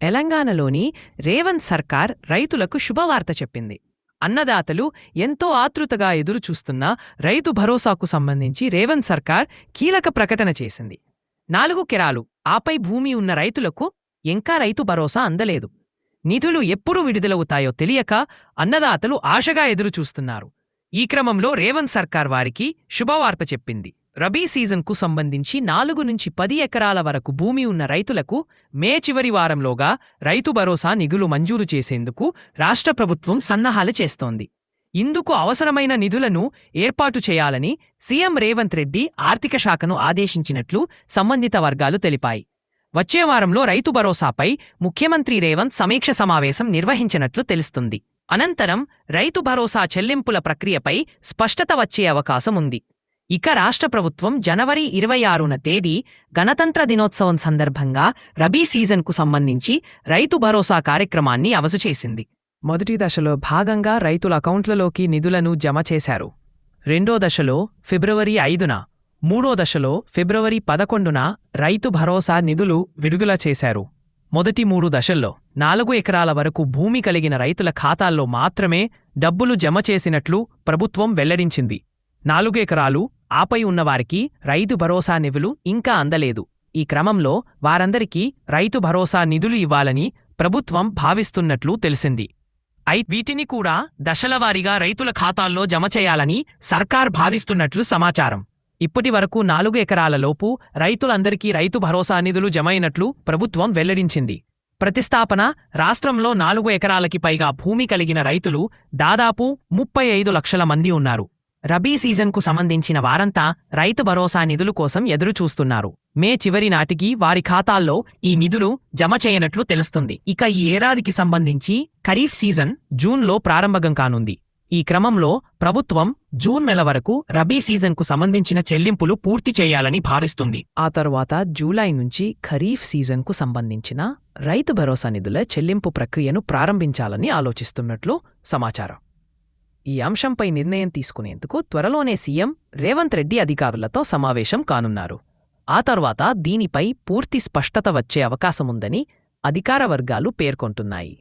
తెలంగాణలోని రేవంత్ సర్కార్ రైతులకు శుభవార్త చెప్పింది. అన్నదాతలు ఎంతో ఆతృతగా ఎదురుచూస్తున్న రైతు భరోసాకు సంబంధించి రేవంత్ సర్కార్ కీలక ప్రకటన చేసింది. 4 ఎకరాలు ఆపై భూమి ఉన్న రైతులకు ఇంకా రైతు భరోసా అందలేదు. నిధులు ఎప్పుడు విడుదలవుతాయో తెలియక అన్నదాతలు ఆశగా ఎదురుచూస్తున్నారు. ఈ క్రమంలో రేవంత్ సర్కార్ వారికి శుభవార్త చెప్పింది. రబీ సీజన్కు సంబంధించి 4 నుంచి 10 ఎకరాల వరకు భూమి ఉన్న రైతులకు మే చివరి వారంలోగా రైతు భరోసా నిధులు మంజూరు చేసేందుకు రాష్ట్ర ప్రభుత్వం సన్నాహాలు చేస్తోంది. ఇందుకు అవసరమైన నిధులను ఏర్పాటు చేయాలని సీఎం రేవంత్ రెడ్డి ఆర్థిక శాఖను ఆదేశించినట్లు సంబంధిత వర్గాలు తెలిపాయి. వచ్చే వారంలో రైతు భరోసాపై ముఖ్యమంత్రి రేవంత్ సమీక్ష సమావేశం నిర్వహించినట్లు తెలుస్తుంది. అనంతరం రైతు భరోసా చెల్లింపుల ప్రక్రియపై స్పష్టత వచ్చే అవకాశం ఉంది. ఇక రాష్ట్ర ప్రభుత్వం జనవరి 26న తేదీ గణతంత్ర దినోత్సవం సందర్భంగా రబీ సీజన్కు సంబంధించి రైతు భరోసా కార్యక్రమాన్ని అమలు చేసింది. మొదటి దశలో భాగంగా రైతుల అకౌంట్లలోకి నిధులను జమ చేశారు. రెండో దశలో ఫిబ్రవరి 5న, మూడో దశలో ఫిబ్రవరి 11న రైతు భరోసా నిధులు విడుదల చేశారు. మొదటి 3 దశల్లో 4 ఎకరాల వరకు భూమి కలిగిన రైతుల ఖాతాల్లో మాత్రమే డబ్బులు జమ చేసినట్లు ప్రభుత్వం వెల్లడించింది. 4 ఎకరాలు ఆపై ఉన్నవారికి రైతు భరోసా నిధులు ఇంకా అందలేదు. ఈ క్రమంలో వారందరికీ రైతు భరోసా నిధులు ఇవ్వాలని ప్రభుత్వం భావిస్తున్నట్లు తెలిసింది. వీటిని కూడా దశలవారీగా రైతుల ఖాతాల్లో జమ చేయాలని సర్కార్ భావిస్తున్నట్లు సమాచారం. ఇప్పటి వరకు 4 ఎకరాలలోపు రైతులందరికీ రైతు భరోసా నిధులు జమైనట్లు ప్రభుత్వం వెల్లడించింది. ప్రతిష్టాపన రాష్ట్రంలో 4 ఎకరాలకి పైగా భూమి కలిగిన రైతులు దాదాపు 35 లక్షల మంది ఉన్నారు. రబీ సీజన్కు సంబంధించిన వారంతా రైతు భరోసా నిధులు కోసం ఎదురుచూస్తున్నారు. మే చివరి నాటికి వారి ఖాతాల్లో ఈ నిధులు జమ చేయనట్లు తెలుస్తుంది. ఇక ఈ ఏడాదికి సంబంధించి ఖరీఫ్ సీజన్ జూన్లో ప్రారంభం కానుంది. ఈ క్రమంలో ప్రభుత్వం జూన్ నెల వరకు రబీ సీజన్కు సంబంధించిన చెల్లింపులు పూర్తి చేయాలని భావిస్తుంది. ఆ తరువాత జూలై నుంచి ఖరీఫ్ సీజన్కు సంబంధించిన రైతు భరోసా నిధుల చెల్లింపు ప్రక్రియను ప్రారంభించాలని ఆలోచిస్తున్నట్లు సమాచారం. ఈ అంశంపై నిర్ణయం తీసుకునేందుకు త్వరలోనే సీఎం రేవంత్ రెడ్డి అధికారులతో సమావేశం కానున్నారు. ఆ తర్వాత దీనిపై పూర్తి స్పష్టత వచ్చే అవకాశముందని అధికార వర్గాలు పేర్కొంటున్నాయి.